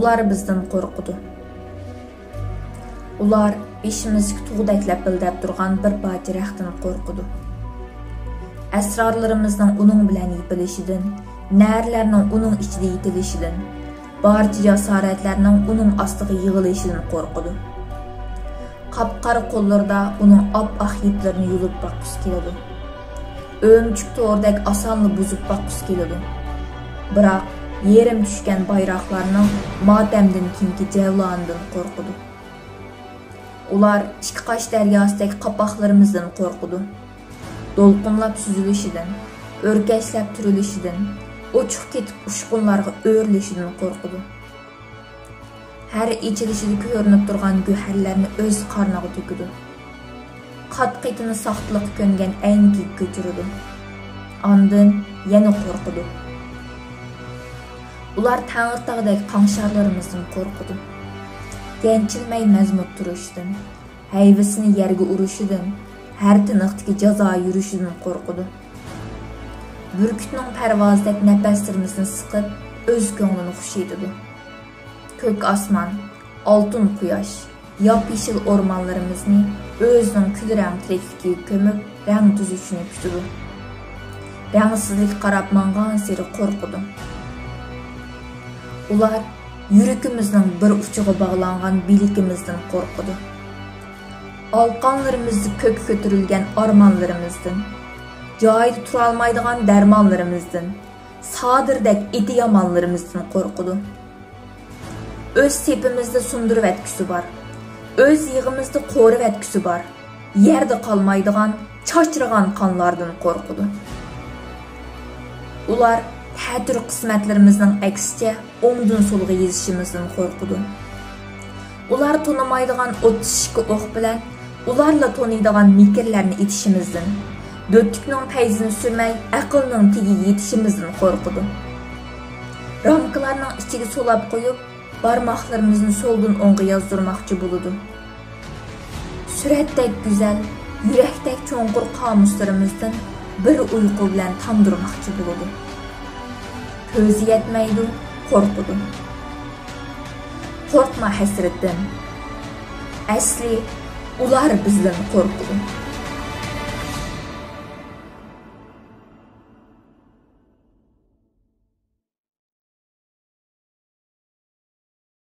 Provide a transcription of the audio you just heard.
ular bizden korkudu. Ular işimizki tuğdak lapildab turgan bir parça rəxtini korkudu. Əsrarlarımızdan onun bilen yipilishidan, nərlərinin onun içide yitilishidan, barcha jasoratlarning onun ostiga yig'ilishidan korkudu. Qapqara qo'llarda uning ap-aq yiplerini yulib baqqusi keladi. Ömçük to'rdak osonli buzib baqqusi keladi. Biroq yerim tushgan bayroqlarning motamdan keyingi javlonidan qo'rqidi. Ular ikki qosh daryosidagi qapoqlarimizdan qo'rqidi. Dolqunlab süzülishidan, o'rkashlab turilishidan, o'chiq ketib ushqunlarga o'rilishidan qo'rqidi. Her içilişide ko'rinib turgan güherlerini öz qarniga to'kidi. Qat-qetini saqtliq ko'ngan aynki ko'chirdi. Ondan yana qo'rqidi. Ular Tangirtog'dagi qanşarlarimizdan qo'rqidi. Gençilmay mazmut turishdan, hayvisini yerga urishidan, her tiniqdagi jazo yurishidan qo'rqidi. Burkutning parvozidagi nafaslarimizni siqib, o'z ko'nglini xush etdi. Kök asman, altın quyosh, yap-yeşil ormanlarimizni o'zining kul rang tirikligiga ko'mib, rang tuzishini kutdi. Rangsizlik qarab mangan seri qo'rqidi. Ular yuragimizning bir uchiga bog'langan biligimizdan qo'rqidi. Alqanlarimizni ko'k ko'tarilgan armonlarimizdan, joyida tura olmaydigan darmonlarimizdan, sodirdek iti yomonlarimizdan qo'rqidi. Öz sepimizde sundurup etkisi var. Öz yığımızda qo'rib etkisi var. Yerde qalmaydigan, çaçırıgan kanlardan qo'rqidi. Ular ta'tir qismatlarimizning aksicha o'ngdan so'lga yezishimizdan qo'rqidi. Ular tonimaydigan 32 o'q bilan ularla toniydigan mikrlarni etishimizdan, döttükning payzini sürmay aqlning tegi yetishimizdan qo'rqidi. Ramkalarning ichiga solab qo'yib barmaqlarımızın soldan o'ngga yazdırmakçı buludu. Süratdek güzel, yürekdek çoğunqur qamuslarımızdan bir uyku bilen tamdırmakçı buludu. Közü yetmeydi, korkudu. Korkma hasretten. Asli, ular bizden korkudu.